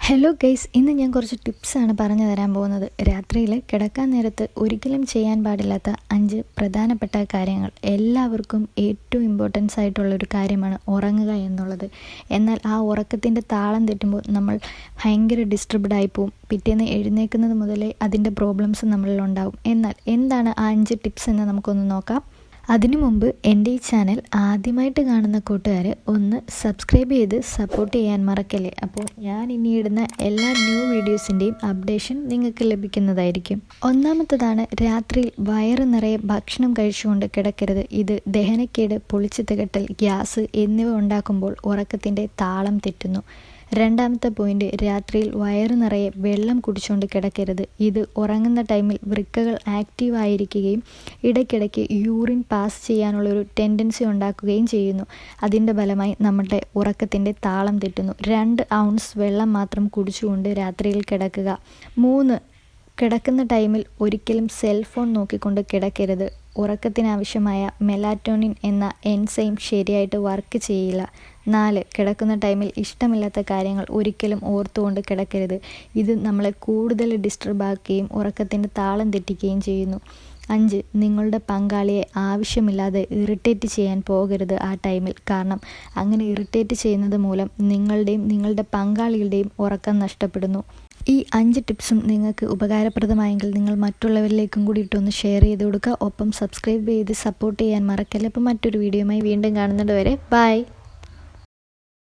Hello guys, ഇന്ന് ഞാൻ കുറച്ച് ടിപ്സാണ് പറഞ്ഞു തരാൻ പോകുന്നത്. രാത്രിയിൽ കിടക്കാൻ നേരത്ത് ഒരിക്കലും ചെയ്യാൻ പാടില്ലാത്ത 5 പ്രധാനപ്പെട്ട കാര്യങ്ങൾ. എല്ലാവർക്കും ഏറ്റവും ഇമ്പോർട്ടൻസ് ആയിട്ടുള്ളൊരു കാര്യമാണ് ഉറങ്ങുക എന്നുള്ളത്. എന്നാൽ ആ ഉറക്കത്തിൻ്റെ താളം തെറ്റുമ്പോൾ നമ്മൾ ഭയങ്കര ഡിസ്റ്റർബ്ഡ് ആയിപ്പോവും. പിറ്റേന്ന് എഴുന്നേൽക്കുന്നത് മുതലേ അതിൻ്റെ പ്രോബ്ലംസ് നമ്മളിലുണ്ടാവും. എന്നാൽ എന്താണ് ആ 5 ടിപ്സ് എന്ന് നമുക്കൊന്ന് നോക്കാം. അതിനു മുമ്പ് എൻ്റെ ഈ ചാനൽ ആദ്യമായിട്ട് കാണുന്ന കൂട്ടുകാർ ഒന്ന് സബ്സ്ക്രൈബ് ചെയ്ത് സപ്പോർട്ട് ചെയ്യാൻ മറക്കല്ലേ. അപ്പോൾ ഞാൻ ഇനി ഇടുന്ന എല്ലാ ന്യൂ വീഡിയോസിൻ്റെയും അപ്ഡേഷൻ നിങ്ങൾക്ക് ലഭിക്കുന്നതായിരിക്കും. ഒന്നാമത്തതാണ്, രാത്രിയിൽ വയറ് നിറയെ ഭക്ഷണം കഴിച്ചുകൊണ്ട് കിടക്കരുത്. ഇത് ദഹനക്കേട്, പൊളിച്ചു തികട്ടൽ, ഗ്യാസ് എന്നിവ ഉണ്ടാക്കുമ്പോൾ ഉറക്കത്തിൻ്റെ താളം തെറ്റുന്നു. രണ്ടാമത്തെ പോയിന്റ്, രാത്രിയിൽ വയറ് നിറയെ വെള്ളം കുടിച്ചുകൊണ്ട് കിടക്കരുത്. ഇത് ഉറങ്ങുന്ന ടൈമിൽ വൃക്കകൾ ആക്റ്റീവ് ആയിരിക്കുകയും ഇടയ്ക്കിടയ്ക്ക് യൂറിൻ പാസ് ചെയ്യാനുള്ളൊരു ടെൻഡൻസി ഉണ്ടാക്കുകയും ചെയ്യുന്നു. അതിൻ്റെ ഫലമായി നമ്മുടെ ഉറക്കത്തിൻ്റെ താളം തെറ്റുന്നു. 2 ഔൺസ് വെള്ളം മാത്രം കുടിച്ചുകൊണ്ട് രാത്രിയിൽ കിടക്കുക. 3, കിടക്കുന്ന ടൈമിൽ ഒരിക്കലും സെൽഫോൺ നോക്കിക്കൊണ്ട് കിടക്കരുത്. ഉറക്കത്തിനാവശ്യമായ മെലാറ്റോണിൻ എന്ന എൻസൈം ശരിയായിട്ട് വർക്ക് ചെയ്യില്ല. 4, കിടക്കുന്ന ടൈമിൽ ഇഷ്ടമില്ലാത്ത കാര്യങ്ങൾ ഒരിക്കലും ഓർത്തുകൊണ്ട് കിടക്കരുത്. ഇത് നമ്മളെ കൂടുതൽ ഡിസ്റ്റർബ് ആക്കുകയും ഉറക്കത്തിൻ്റെ താളം തെറ്റിക്കുകയും ചെയ്യുന്നു. 5, നിങ്ങളുടെ പങ്കാളിയെ ആവശ്യമില്ലാതെ ഇറിറ്റേറ്റ് ചെയ്യാൻ പോകരുത് ആ ടൈമിൽ. കാരണം അങ്ങനെ ഇറിറ്റേറ്റ് ചെയ്യുന്നത് മൂലം നിങ്ങളുടെയും നിങ്ങളുടെ പങ്കാളികളുടെയും ഉറക്കം നഷ്ടപ്പെടുന്നു. ഈ 5 ടിപ്സും നിങ്ങൾക്ക് ഉപകാരപ്രദമായെങ്കിൽ നിങ്ങൾ മറ്റുള്ളവരിലേക്കും കൂടി ഇട്ടൊന്ന് ഷെയർ ചെയ്ത് കൊടുക്കുക. ഒപ്പം സബ്സ്ക്രൈബ് ചെയ്ത് സപ്പോർട്ട് ചെയ്യാൻ മറക്കല്ല. അപ്പോൾ മറ്റൊരു വീഡിയോയുമായി വീണ്ടും കാണുന്നത് വരെ ബൈ.